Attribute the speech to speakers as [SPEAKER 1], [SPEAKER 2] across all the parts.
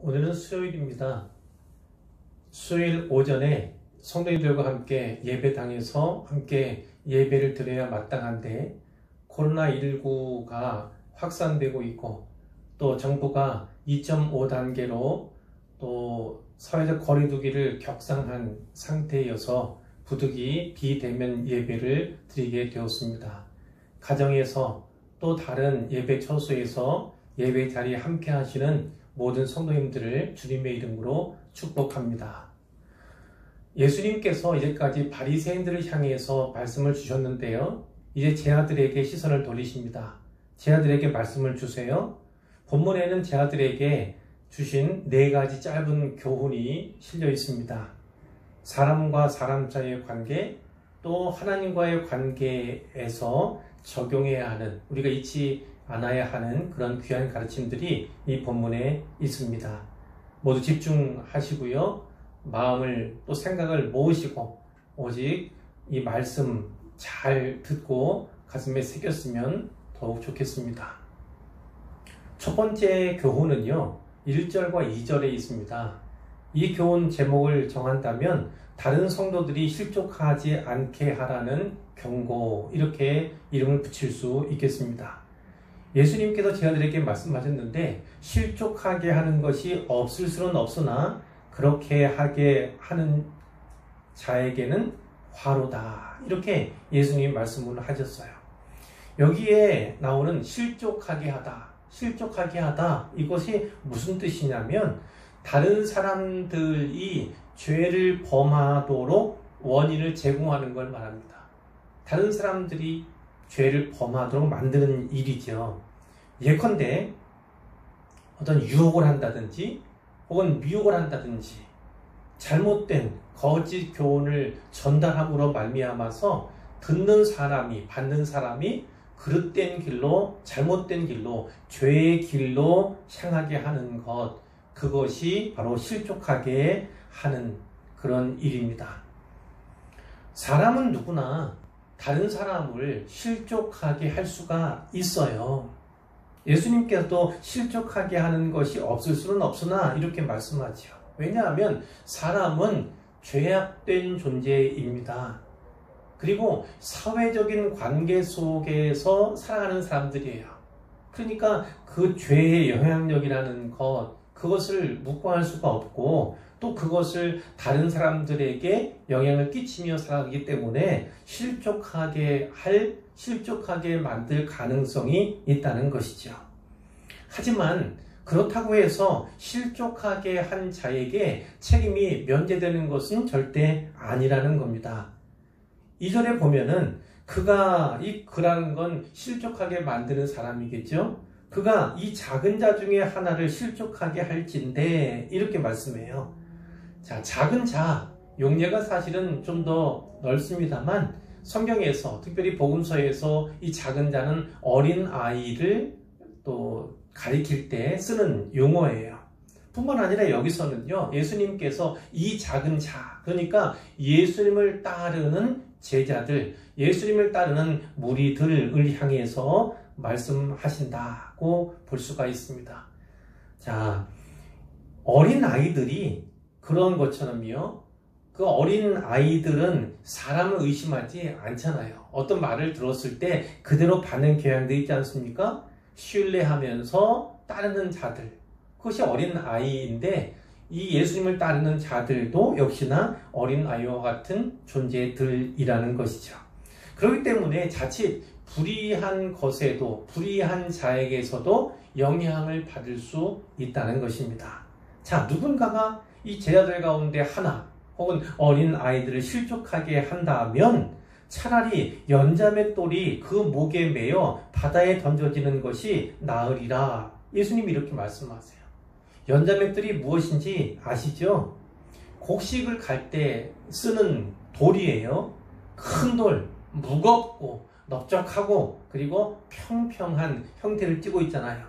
[SPEAKER 1] 오늘은 수요일입니다. 수요일 오전에 성도님들과 함께 예배당에서 함께 예배를 드려야 마땅한데 코로나19가 확산되고 있고 또 정부가 2.5단계로 또 사회적 거리두기를 격상한 상태여서 부득이 비대면 예배를 드리게 되었습니다. 가정에서 또 다른 예배 처소에서 예배 자리에 함께 하시는 모든 성도님들을 주님의 이름으로 축복합니다. 예수님께서 이제까지 바리새인들을 향해서 말씀을 주셨는데요. 이제 제 아들에게 시선을 돌리십니다. 제 아들에게 말씀을 주세요. 본문에는 제 아들에게 주신 4가지 짧은 교훈이 실려 있습니다. 사람과 사람 사이의 관계, 또 하나님과의 관계에서 적용해야 하는, 우리가 잊지 않아야 하는 그런 귀한 가르침들이 이 본문에 있습니다. 모두 집중하시고요. 마음을 또 생각을 모으시고 오직 이 말씀 잘 듣고 가슴에 새겼으면 더욱 좋겠습니다. 첫 번째 교훈은요. 1절과 2절에 있습니다. 이 교훈 제목을 정한다면 다른 성도들이 실족하지 않게 하라는 경고, 이렇게 이름을 붙일 수 있겠습니다. 예수님께서 제 아들에게 말씀하셨는데 실족하게 하는 것이 없을 수는 없으나 그렇게 하게 하는 자에게는 화로다, 이렇게 예수님이 말씀을 하셨어요. 여기에 나오는 실족하게 하다, 실족하게 하다, 이것이 무슨 뜻이냐면 다른 사람들이 죄를 범하도록 원인을 제공하는 걸 말합니다. 다른 사람들이 죄를 범하도록 만드는 일이죠. 예컨대 어떤 유혹을 한다든지 혹은 미혹을 한다든지 잘못된 거짓 교훈을 전달함으로 말미암아서 듣는 사람이, 받는 사람이 그릇된 길로, 잘못된 길로, 죄의 길로 향하게 하는 것, 그것이 바로 실족하게 하는 그런 일입니다. 사람은 누구나 다른 사람을 실족하게 할 수가 있어요. 예수님께서도 실족하게 하는 것이 없을 수는 없으나 이렇게 말씀하죠. 왜냐하면 사람은 죄악된 존재입니다. 그리고 사회적인 관계 속에서 살아가는 사람들이에요. 그러니까 그 죄의 영향력이라는 것, 그것을 묵과할 수가 없고 또 그것을 다른 사람들에게 영향을 끼치며 살아가기 때문에 실족하게 만들 가능성이 있다는 것이죠. 하지만 그렇다고 해서 실족하게 한 자에게 책임이 면제되는 것은 절대 아니라는 겁니다. 2절에 보면은 그라는 건 실족하게 만드는 사람이겠죠. 그가 이 작은 자 중에 하나를 실족하게 할진대, 이렇게 말씀해요. 자, 작은 자, 용례가 사실은 좀 더 넓습니다만 성경에서, 특별히 복음서에서 이 작은 자는 어린 아이를 또 가리킬 때 쓰는 용어예요. 뿐만 아니라 여기서는요, 예수님께서 이 작은 자, 그러니까 예수님을 따르는 제자들, 예수님을 따르는 무리들을 향해서 말씀하신다고 볼 수가 있습니다. 자, 어린 아이들이 그런 것처럼요, 그 어린 아이들은 사람을 의심하지 않잖아요. 어떤 말을 들었을 때 그대로 받는 경향도 있지 않습니까? 신뢰하면서 따르는 자들, 그것이 어린 아이인데 이 예수님을 따르는 자들도 역시나 어린 아이와 같은 존재들이라는 것이죠. 그렇기 때문에 자칫 불의한 것에도, 불의한 자에게서도 영향을 받을 수 있다는 것입니다. 자, 누군가가 이 제자들 가운데 하나 혹은 어린 아이들을 실족하게 한다면 차라리 연자맷돌이 그 목에 매여 바다에 던져지는 것이 나으리라. 예수님이 이렇게 말씀하세요. 연자맷돌이 무엇인지 아시죠? 곡식을 갈 때 쓰는 돌이에요. 큰 돌, 무겁고 넓적하고 그리고 평평한 형태를 띠고 있잖아요.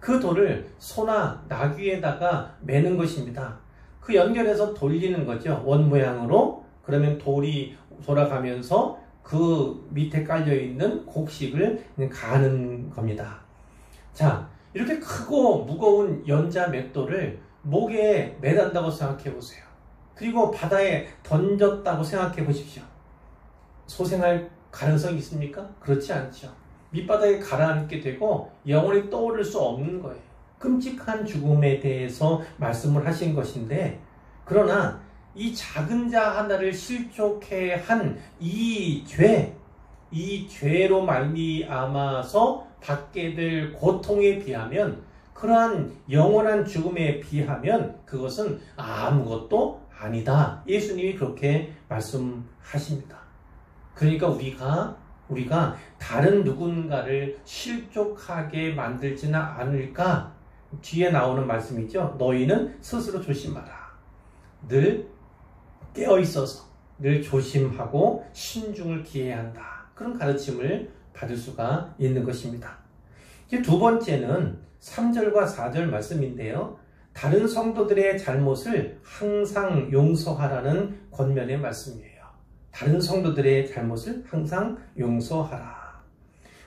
[SPEAKER 1] 그 돌을 소나 나귀에다가 매는 것입니다. 그 연결해서 돌리는 거죠. 원 모양으로. 그러면 돌이 돌아가면서 그 밑에 깔려있는 곡식을 가는 겁니다. 자, 이렇게 크고 무거운 연자 맷돌을 목에 매단다고 생각해 보세요. 그리고 바다에 던졌다고 생각해 보십시오. 소생할 가능성이 있습니까? 그렇지 않죠. 밑바닥에 가라앉게 되고 영원히 떠오를 수 없는 거예요. 끔찍한 죽음에 대해서 말씀을 하신 것인데, 그러나 이 작은 자 하나를 실족해 한 이 죄로 말미암아서 받게 될 고통에 비하면, 그러한 영원한 죽음에 비하면 그것은 아무것도 아니다. 예수님이 그렇게 말씀하십니다. 그러니까 우리가 다른 누군가를 실족하게 만들지는 않을까? 뒤에 나오는 말씀이죠. 너희는 스스로 조심하라. 늘 깨어있어서 늘 조심하고 신중을 기해야 한다. 그런 가르침을 받을 수가 있는 것입니다. 이제 두 번째는 3절과 4절 말씀인데요. 다른 성도들의 잘못을 항상 용서하라는 권면의 말씀이에요. 다른 성도들의 잘못을 항상 용서하라.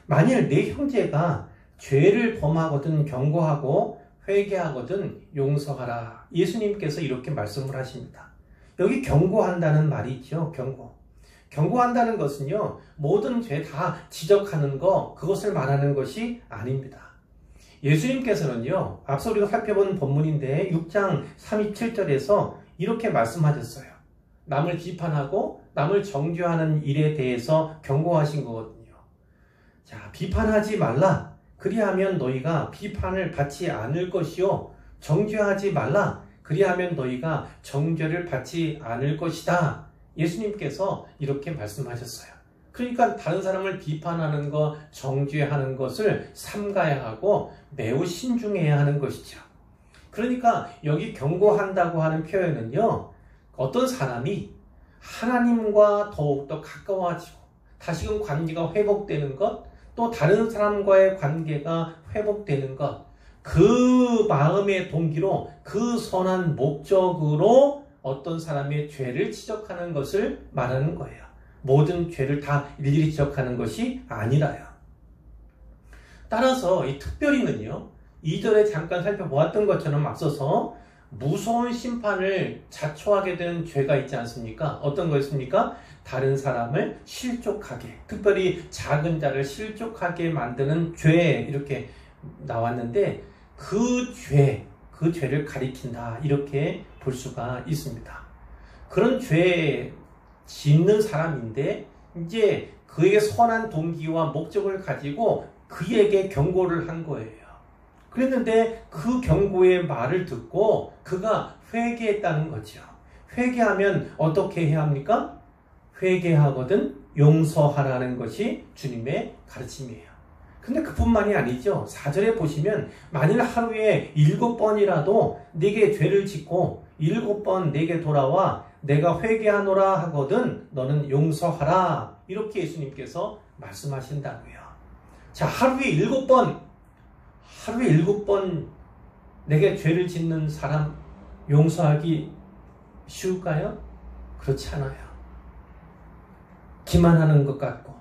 [SPEAKER 1] 만일 내 형제가 죄를 범하거든 경고하고 회개하거든 용서하라. 예수님께서 이렇게 말씀을 하십니다. 여기 경고한다는 말이 있죠. 경고한다는 것은요, 모든 죄 다 지적하는 거, 그것을 말하는 것이 아닙니다. 예수님께서는요, 앞서 우리가 살펴본 본문인데 6장 37절에서 이렇게 말씀하셨어요. 남을 비판하고 남을 정죄하는 일에 대해서 경고하신 거거든요. 자, 비판하지 말라. 그리하면 너희가 비판을 받지 않을 것이요. 정죄하지 말라. 그리하면 너희가 정죄를 받지 않을 것이다. 예수님께서 이렇게 말씀하셨어요. 그러니까 다른 사람을 비판하는 것, 정죄하는 것을 삼가야 하고 매우 신중해야 하는 것이죠. 그러니까 여기 경고한다고 하는 표현은요, 어떤 사람이 하나님과 더욱더 가까워지고 다시금 관계가 회복되는 것, 또 다른 사람과의 관계가 회복되는 것, 그 마음의 동기로, 그 선한 목적으로 어떤 사람의 죄를 지적하는 것을 말하는 거예요. 모든 죄를 다 일일이 지적하는 것이 아니라요. 따라서 이 특별히는요, 2절에 잠깐 살펴보았던 것처럼 앞서서 무서운 심판을 자초하게 된 죄가 있지 않습니까? 어떤 거였습니까? 다른 사람을 실족하게, 특별히 작은 자를 실족하게 만드는 죄, 이렇게 나왔는데 그 죄를 가리킨다, 이렇게 볼 수가 있습니다. 그런 죄 짓는 사람인데 이제 그에게 선한 동기와 목적을 가지고 그에게 경고를 한 거예요. 그랬는데 그 경고의 말을 듣고 그가 회개했다는 거죠. 회개하면 어떻게 해야 합니까? 회개하거든 용서하라는 것이 주님의 가르침이에요. 근데 그뿐만이 아니죠. 4절에 보시면 만일 하루에 7번이라도 네게 죄를 짓고 7번 네게 돌아와 내가 회개하노라 하거든 너는 용서하라. 이렇게 예수님께서 말씀하신다고요. 자, 하루에 7번 내게 죄를 짓는 사람 용서하기 쉬울까요? 그렇지 않아요. 기만하는 것 같고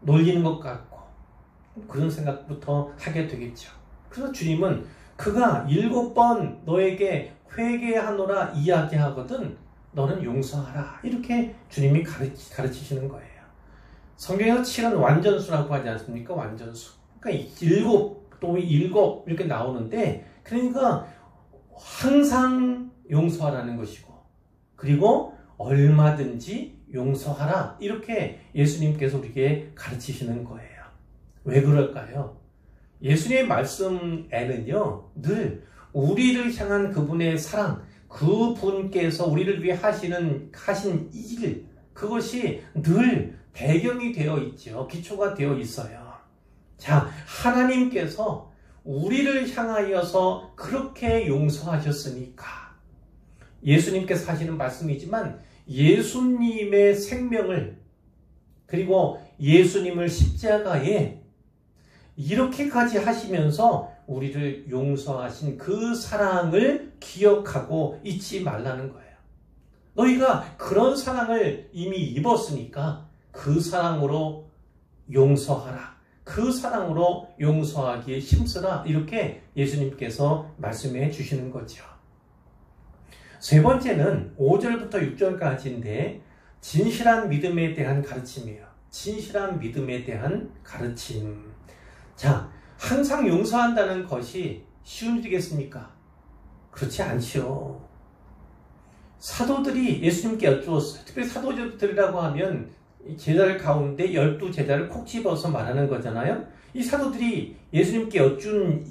[SPEAKER 1] 놀리는 것 같고 그런 생각부터 하게 되겠죠. 그래서 주님은 그가 7번 너에게 회개하노라 이야기하거든 너는 용서하라. 이렇게 주님이 가르치시는 거예요. 성경에서 7은 완전수라고 하지 않습니까? 완전수. 그러니까 7 또 7 이렇게 나오는데, 그러니까 항상 용서하라는 것이고, 그리고 얼마든지 용서하라. 이렇게 예수님께서 우리에게 가르치시는 거예요. 왜 그럴까요? 예수님의 말씀에는요, 늘 우리를 향한 그분의 사랑, 그분께서 우리를 위해 하신 일, 그것이 늘 배경이 되어 있죠. 기초가 되어 있어요. 자, 하나님께서 우리를 향하여서 그렇게 용서하셨으니까, 예수님께서 하시는 말씀이지만 예수님의 생명을, 그리고 예수님을 십자가에 이렇게까지 하시면서 우리를 용서하신 그 사랑을 기억하고 잊지 말라는 거예요. 너희가 그런 사랑을 이미 입었으니까 그 사랑으로 용서하라. 그 사랑으로 용서하기에 힘쓰라. 이렇게 예수님께서 말씀해 주시는 거죠. 세 번째는 5절부터 6절까지인데 진실한 믿음에 대한 가르침이에요. 진실한 믿음에 대한 가르침. 자, 항상 용서한다는 것이 쉬운 일이겠습니까? 그렇지 않죠. 사도들이 예수님께 여쭈었어요. 특별히 사도들이라고 하면 제자들 가운데 12제자를 콕 집어서 말하는 거잖아요. 이 사도들이 예수님께 여쭌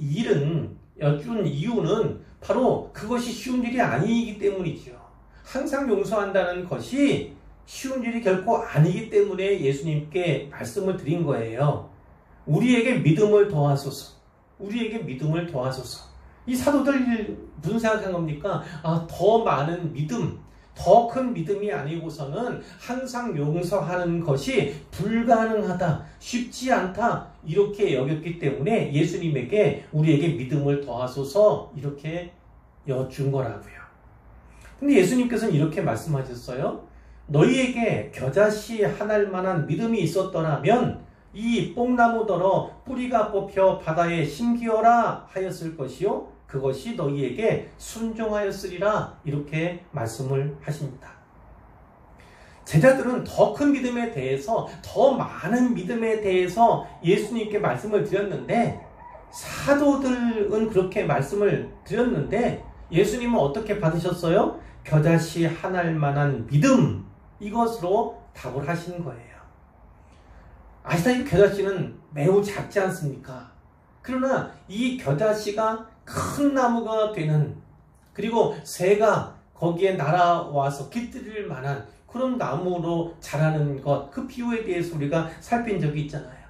[SPEAKER 1] 이유는 바로 그것이 쉬운 일이 아니기 때문이죠. 항상 용서한다는 것이 쉬운 일이 결코 아니기 때문에 예수님께 말씀을 드린 거예요. 우리에게 믿음을 더하소서. 우리에게 믿음을 더하소서. 이 사도들 무슨 생각한 겁니까? 더 많은 믿음, 더 큰 믿음이 아니고서는 항상 용서하는 것이 불가능하다, 쉽지 않다 이렇게 여겼기 때문에 예수님에게 우리에게 믿음을 더하소서 이렇게 여쭌 거라고요. 근데 예수님께서는 이렇게 말씀하셨어요. 너희에게 겨자씨 하나일 만한 믿음이 있었더라면 이 뽕나무더러 뿌리가 뽑혀 바다에 심기어라 하였을 것이요 그것이 너희에게 순종하였으리라 이렇게 말씀을 하십니다. 제자들은 더 큰 믿음에 대해서 더 많은 믿음에 대해서 예수님께 말씀을 드렸는데 사도들은 그렇게 말씀을 드렸는데 예수님은 어떻게 받으셨어요? 겨자씨 하나일 만한 믿음 이것으로 답을 하신 거예요. 아시다시피 겨자씨는 매우 작지 않습니까? 그러나 이 겨자씨가 큰 나무가 되는 그리고 새가 거기에 날아와서 깃들일 만한 그런 나무로 자라는 것 그 비유에 대해서 우리가 살핀 적이 있잖아요.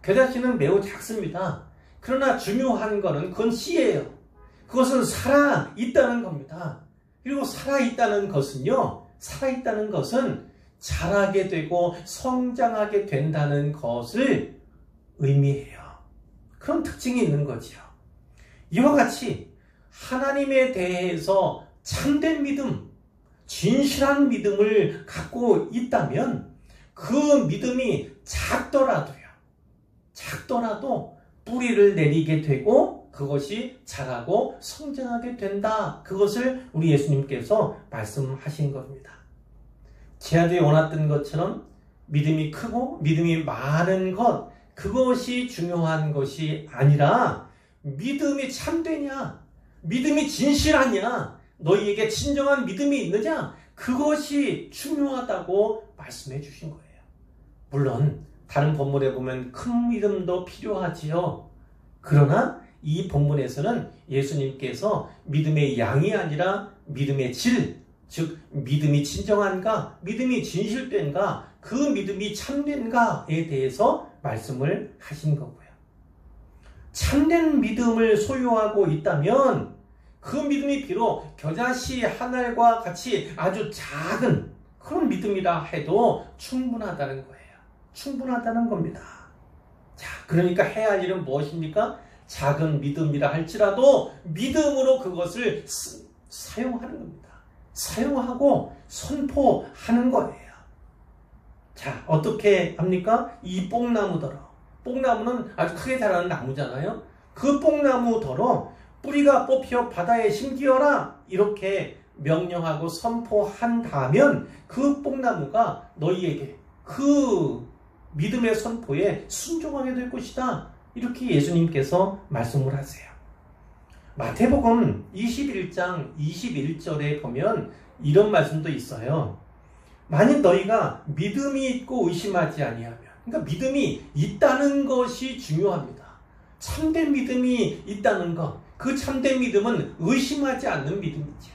[SPEAKER 1] 겨자씨는 매우 작습니다. 그러나 중요한 것은 그건 씨예요. 그것은 살아있다는 겁니다. 그리고 살아있다는 것은 자라게 되고 성장하게 된다는 것을 의미해요. 그런 특징이 있는 거죠. 이와 같이 하나님에 대해서 참된 믿음, 진실한 믿음을 갖고 있다면 그 믿음이 작더라도 뿌리를 내리게 되고 그것이 자라고 성장하게 된다. 그것을 우리 예수님께서 말씀하신 겁니다. 제자들이 원했던 것처럼 믿음이 크고 믿음이 많은 것 그것이 중요한 것이 아니라 믿음이 참되냐, 믿음이 진실하냐, 너희에게 진정한 믿음이 있느냐 그것이 중요하다고 말씀해 주신 거예요. 물론 다른 본문에 보면 큰 믿음도 필요하지요. 그러나 이 본문에서는 예수님께서 믿음의 양이 아니라 믿음의 질, 즉 믿음이 진정한가, 믿음이 진실된가, 그 믿음이 참된가에 대해서 말씀을 하신 거고요. 참된 믿음을 소유하고 있다면 그 믿음이 비록 겨자씨 하나과 같이 아주 작은 그런 믿음이라 해도 충분하다는 거예요. 충분하다는 겁니다. 자, 그러니까 해야 할 일은 무엇입니까? 작은 믿음이라 할지라도 믿음으로 그것을 사용하는 겁니다. 사용하고 선포하는 거예요. 자, 어떻게 합니까? 이 뽕나무더러. 뽕나무는 아주 크게 자라는 나무잖아요. 그 뽕나무더러 뿌리가 뽑혀 바다에 심기어라 이렇게 명령하고 선포한다면 그 뽕나무가 너희에게 그 믿음의 선포에 순종하게 될 것이다. 이렇게 예수님께서 말씀을 하세요. 마태복음 21장 21절에 보면 이런 말씀도 있어요. 만일 너희가 믿음이 있고 의심하지 아니하면, 그러니까 믿음이 있다는 것이 중요합니다. 참된 믿음이 있다는 것, 그 참된 믿음은 의심하지 않는 믿음이죠.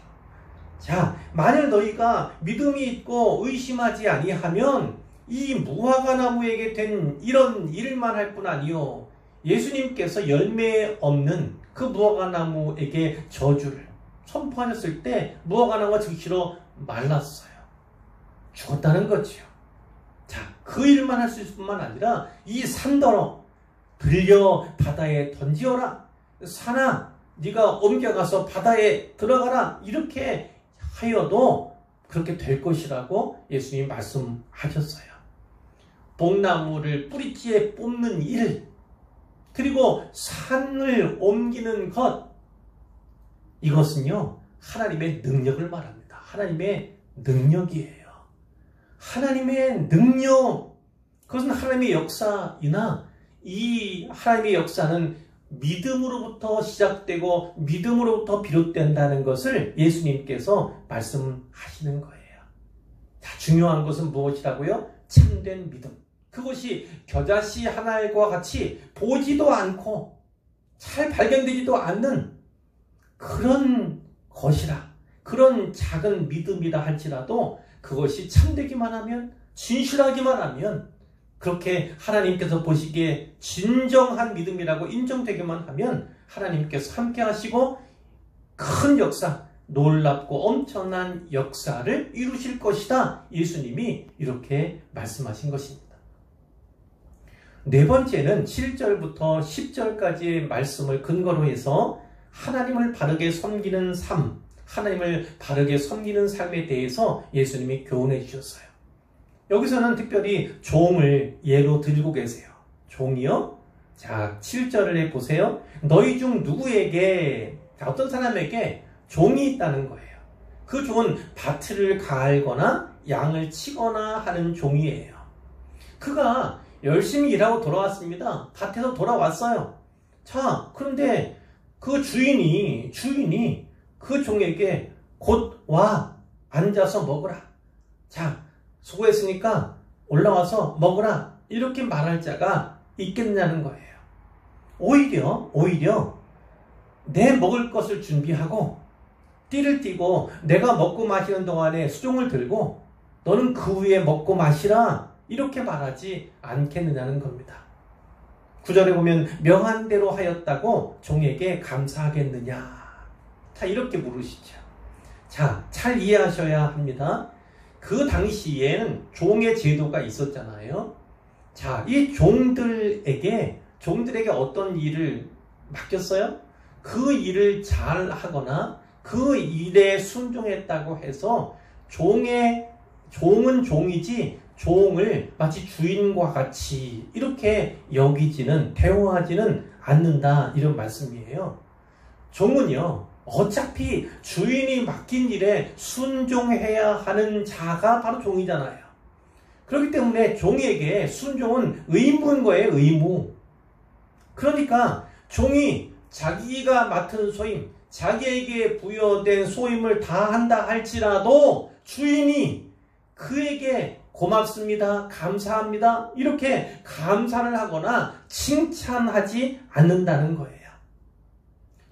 [SPEAKER 1] 자, 만일 너희가 믿음이 있고 의심하지 아니하면 이 무화과나무에게 된 이런 일만 할 뿐 아니요, 예수님께서 열매 없는 그 무화과나무에게 저주를 선포하셨을 때 무화과나무가 즉시로 말랐어요. 죽었다는 거죠. 자, 그 일만 할 수 있을 뿐만 아니라 이 산더러 들려 바다에 던지어라. 산아, 네가 옮겨가서 바다에 들어가라. 이렇게 하여도 그렇게 될 것이라고 예수님이 말씀하셨어요. 뽕나무를 뿌리째 뽑는 일, 그리고 산을 옮기는 것, 이것은요 하나님의 능력을 말합니다. 하나님의 능력이에요. 하나님의 능력, 그것은 하나님의 역사이나 이 하나님의 역사는 믿음으로부터 시작되고 믿음으로부터 비롯된다는 것을 예수님께서 말씀하시는 거예요. 자, 중요한 것은 무엇이라고요? 참된 믿음. 그것이 겨자씨 하나과 같이 보지도 않고 잘 발견되지도 않는 그런 것이라, 그런 작은 믿음이라 할지라도 그것이 참되기만 하면, 진실하기만 하면, 그렇게 하나님께서 보시기에 진정한 믿음이라고 인정되기만 하면 하나님께서 함께 하시고 큰 역사, 놀랍고 엄청난 역사를 이루실 것이다. 예수님이 이렇게 말씀하신 것입니다. 네 번째는 7절부터 10절까지의 말씀을 근거로 해서 하나님을 바르게 섬기는 삶, 하나님을 바르게 섬기는 삶에 대해서 예수님이 교훈해 주셨어요. 여기서는 특별히 종을 예로 들고 계세요. 종이요? 자, 7절을 보세요. 너희 중 누구에게, 어떤 사람에게 종이 있다는 거예요. 그 종은 밭을 갈거나 양을 치거나 하는 종이에요. 그가 열심히 일하고 돌아왔습니다. 밭에서 돌아왔어요. 자, 그런데 그 주인이 그 종에게 곧 와, 앉아서 먹으라. 자, 수고했으니까 올라와서 먹으라. 이렇게 말할 자가 있겠냐는 거예요. 오히려 내 먹을 것을 준비하고 띠를 띠고 내가 먹고 마시는 동안에 수종을 들고 너는 그 위에 먹고 마시라. 이렇게 말하지 않겠느냐는 겁니다. 9절에 보면 명한 대로 하였다고 종에게 감사하겠느냐. 자, 이렇게 물으시죠. 자, 잘 이해하셔야 합니다. 그 당시에는 종의 제도가 있었잖아요. 자, 이 종들에게 어떤 일을 맡겼어요? 그 일을 잘 하거나 그 일에 순종했다고 해서 종은 종이지 종을 마치 주인과 같이 이렇게 대우하지는 않는다. 이런 말씀이에요. 종은요, 어차피 주인이 맡긴 일에 순종해야 하는 자가 바로 종이잖아요. 그렇기 때문에 종에게 순종은 의무인 거예요, 의무. 그러니까 종이 자기가 맡은 소임, 자기에게 부여된 소임을 다 한다 할지라도 주인이 그에게 고맙습니다, 감사합니다, 이렇게 감사를 하거나 칭찬하지 않는다는 거예요.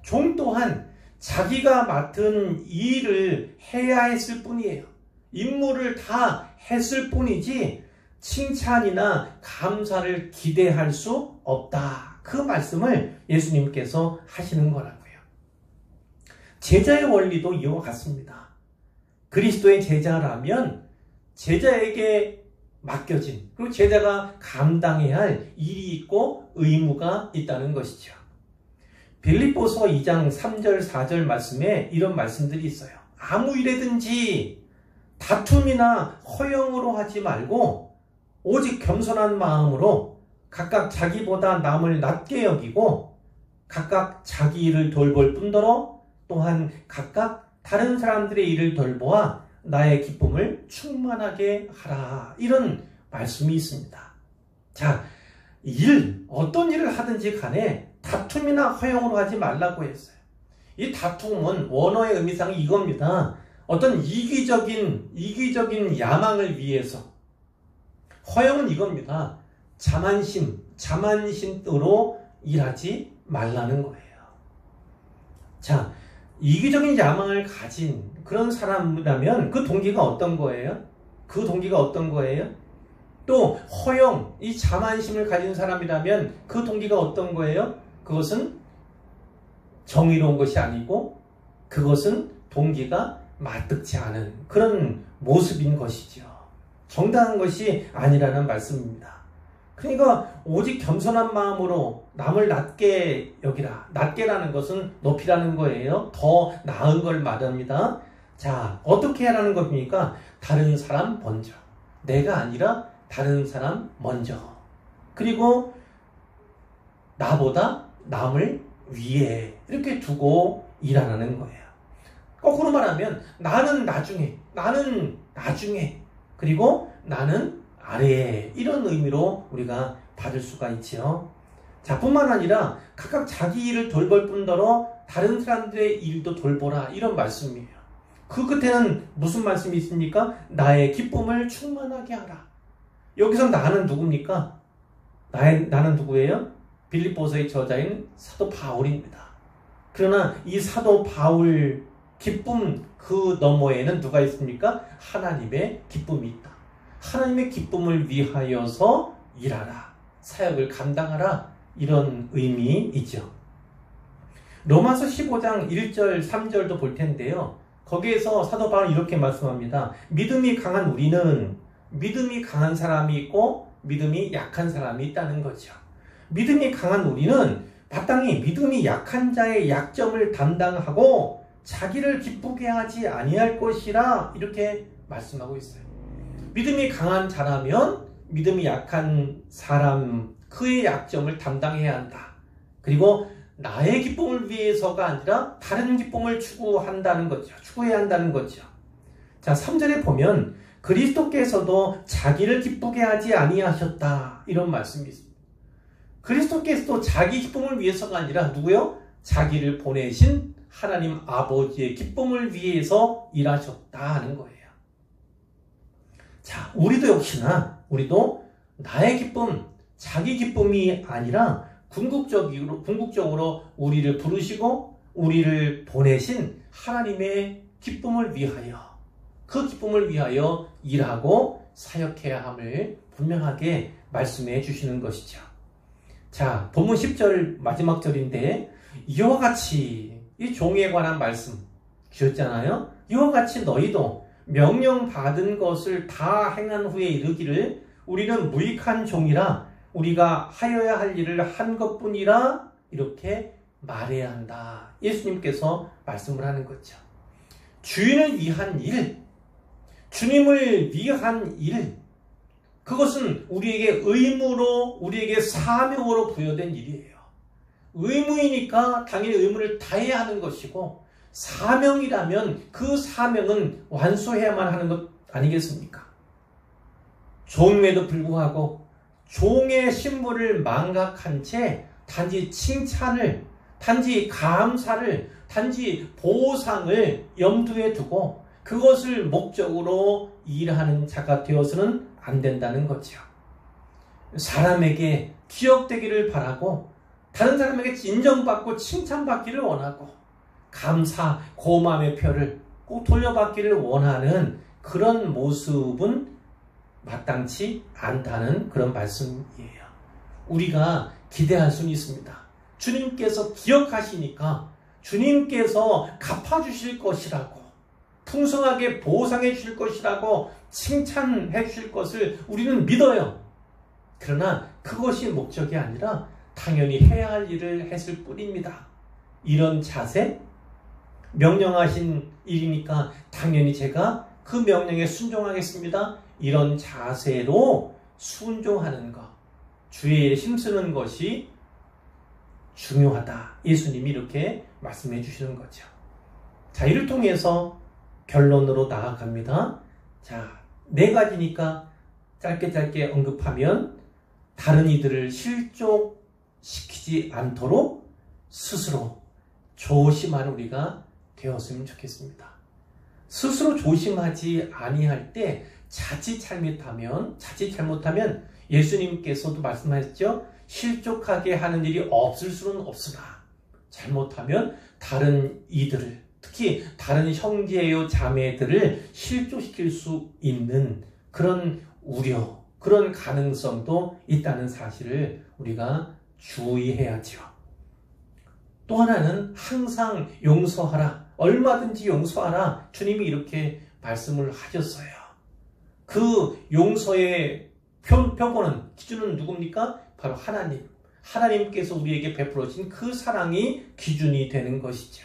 [SPEAKER 1] 종 또한 자기가 맡은 일을 해야 했을 뿐이에요. 임무를 다 했을 뿐이지 칭찬이나 감사를 기대할 수 없다. 그 말씀을 예수님께서 하시는 거라고요. 제자의 원리도 이와 같습니다. 그리스도의 제자라면 제자에게 맡겨진, 그리고 제자가 감당해야 할 일이 있고 의무가 있다는 것이죠. 빌립보서 2장 3절 4절 말씀에 이런 말씀들이 있어요. 아무 일에든지 다툼이나 허영으로 하지 말고 오직 겸손한 마음으로 각각 자기보다 남을 낮게 여기고 각각 자기 일을 돌볼 뿐더러 또한 각각 다른 사람들의 일을 돌보아 나의 기쁨을 충만하게 하라. 이런 말씀이 있습니다. 자, 어떤 일을 하든지 간에 다툼이나 허영으로 하지 말라고 했어요. 이 다툼은 원어의 의미상 이겁니다. 어떤 이기적인 야망을 위해서. 허영은 이겁니다. 자만심으로 일하지 말라는 거예요. 자, 이기적인 야망을 가진 그런 사람이라면 그 동기가 어떤 거예요? 또 허영, 이 자만심을 가진 사람이라면 그 동기가 어떤 거예요? 그것은 정의로운 것이 아니고 그것은 동기가 마뜩지 않은 그런 모습인 것이죠. 정당한 것이 아니라는 말씀입니다. 그러니까 오직 겸손한 마음으로 남을 낮게 여기라. 낮게라는 것은 높이라는 거예요. 더 나은 걸 말합니다. 자, 어떻게 하라는 겁니까? 다른 사람 먼저. 내가 아니라 다른 사람 먼저. 그리고 나보다 남을 위에 이렇게 두고 일하라는 거예요. 거꾸로 말하면 나는 나중에, 그리고 나는 아래에, 이런 의미로 우리가 받을 수가 있지요. 자, 뿐만 아니라 각각 자기 일을 돌볼 뿐더러 다른 사람들의 일도 돌보라, 이런 말씀이에요. 그 끝에는 무슨 말씀이 있습니까? 나의 기쁨을 충만하게 하라. 여기서 나는 누굽니까? 나는 누구예요? 빌립보서의 저자인 사도 바울입니다. 그러나 이 사도 바울 기쁨 그 너머에는 누가 있습니까? 하나님의 기쁨이 있다. 하나님의 기쁨을 위하여서 일하라. 사역을 감당하라. 이런 의미이죠. 로마서 15장 1절 3절도 볼 텐데요. 거기에서 사도 바울은 이렇게 말씀합니다. 믿음이 강한 우리는 믿음이 강한 사람이 있고 믿음이 약한 사람이 있다는 거죠. 믿음이 강한 우리는 마땅히 믿음이 약한 자의 약점을 담당하고 자기를 기쁘게 하지 아니할 것이라, 이렇게 말씀하고 있어요. 믿음이 강한 자라면 믿음이 약한 사람, 그의 약점을 담당해야 한다. 그리고 나의 기쁨을 위해서가 아니라 다른 기쁨을 추구해야 한다는 거죠. 자, 3절에 보면 그리스도께서도 자기를 기쁘게 하지 아니하셨다, 이런 말씀이 있습니다. 그리스도께서도 자기 기쁨을 위해서가 아니라 누구요? 자기를 보내신 하나님 아버지의 기쁨을 위해서 일하셨다 하는 거예요. 자, 우리도 역시나 나의 기쁨, 자기 기쁨이 아니라 궁극적으로 우리를 부르시고 우리를 보내신 하나님의 기쁨을 위하여, 그 기쁨을 위하여 일하고 사역해야 함을 분명하게 말씀해 주시는 것이죠. 자, 본문 10절 마지막 절인데, 이와 같이, 이 종에 관한 말씀 주셨잖아요. 이와 같이 너희도 명령받은 것을 다 행한 후에 이르기를 우리는 무익한 종이라 우리가 하여야 할 일을 한 것뿐이라, 이렇게 말해야 한다. 예수님께서 말씀을 하는 거죠. 주인을 위한 일, 주님을 위한 일, 그것은 우리에게 의무로, 우리에게 사명으로 부여된 일이에요. 의무이니까 당연히 의무를 다해야 하는 것이고, 사명이라면 그 사명은 완수해야만 하는 것 아니겠습니까? 종임에도 불구하고 종의 신분을 망각한 채 단지 칭찬을, 단지 감사를, 단지 보상을 염두에 두고 그것을 목적으로 일하는 자가 되어서는 안 된다는 거죠. 사람에게 기억되기를 바라고, 다른 사람에게 인정받고 칭찬받기를 원하고, 감사, 고마움의 표를 꼭 돌려받기를 원하는 그런 모습은 마땅치 않다는 그런 말씀이에요. 우리가 기대할 수는 있습니다. 주님께서 기억하시니까 주님께서 갚아주실 것이라고, 풍성하게 보상해 주실 것이라고 칭찬해 주실 것을 우리는 믿어요. 그러나 그것이 목적이 아니라 당연히 해야 할 일을 했을 뿐입니다. 이런 자세, 명령하신 일이니까 당연히 제가 그 명령에 순종하겠습니다. 이런 자세로 순종하는 것, 주의 일에 힘쓰는 것이 중요하다. 예수님이 이렇게 말씀해 주시는 거죠. 자, 이를 통해서 결론으로 나아갑니다. 자, 4가지니까 짧게 언급하면, 다른 이들을 실족시키지 않도록 스스로 조심하는 우리가 되었으면 좋겠습니다. 스스로 조심하지 아니할 때 자칫 잘못하면 예수님께서도 말씀하셨죠. 실족하게 하는 일이 없을 수는 없으나 잘못하면 다른 이들을, 특히 다른 형제요 자매들을 실족시킬 수 있는 그런 우려, 그런 가능성도 있다는 사실을 우리가 주의해야죠. 또 하나는 항상 용서하라, 얼마든지 용서하라, 주님이 이렇게 말씀을 하셨어요. 그 용서의 표본은, 기준은 누굽니까? 바로 하나님. 하나님께서 우리에게 베풀어 주신 그 사랑이 기준이 되는 것이죠.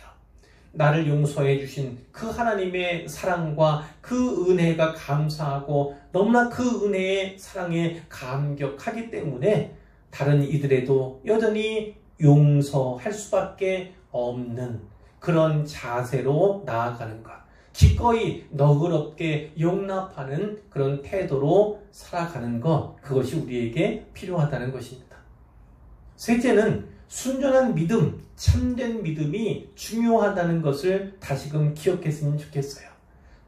[SPEAKER 1] 나를 용서해 주신 그 하나님의 사랑과 그 은혜가 감사하고 너무나 그 은혜의 사랑에 감격하기 때문에 다른 이들에도 여전히 용서할 수밖에 없는 그런 자세로 나아가는 것. 기꺼이 너그럽게 용납하는 그런 태도로 살아가는 것. 그것이 우리에게 필요하다는 것입니다. 셋째는 순전한 믿음, 참된 믿음이 중요하다는 것을 다시금 기억했으면 좋겠어요.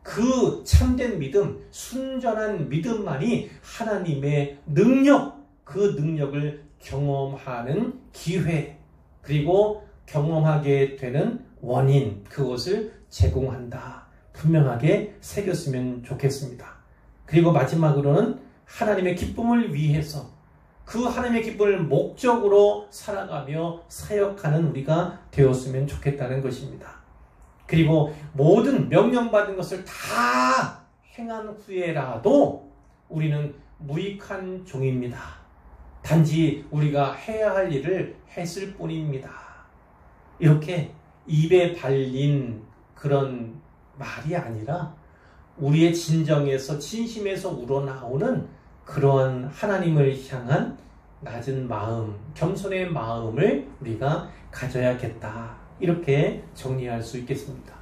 [SPEAKER 1] 그 참된 믿음, 순전한 믿음만이 하나님의 능력, 그 능력을 경험하는 기회, 그리고 경험하게 되는 원인, 그것을 제공한다. 분명하게 새겼으면 좋겠습니다. 그리고 마지막으로는 하나님의 기쁨을 위해서 그 하나님의 기쁨을 목적으로 살아가며 사역하는 우리가 되었으면 좋겠다는 것입니다. 그리고 모든 명령받은 것을 다 행한 후에라도 우리는 무익한 종입니다. 단지 우리가 해야 할 일을 했을 뿐입니다. 이렇게 입에 발린 그런 말이 아니라 우리의 진정에서 진심에서 우러나오는 그러한 하나님을 향한 낮은 마음, 겸손의 마음을 우리가 가져야겠다. 이렇게 정리할 수 있겠습니다.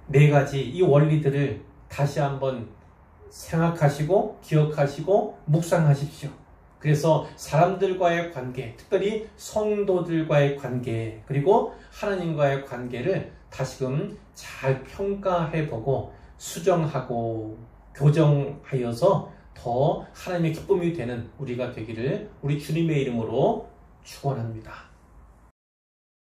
[SPEAKER 1] 네 가지 이 원리들을 다시 한번 생각하시고 기억하시고 묵상하십시오. 그래서 사람들과의 관계, 특별히 성도들과의 관계, 그리고 하나님과의 관계를 다시금 잘 평가해보고 수정하고 교정하여서 더 하나님의 기쁨이 되는 우리가 되기를 우리 주님의 이름으로 축원합니다.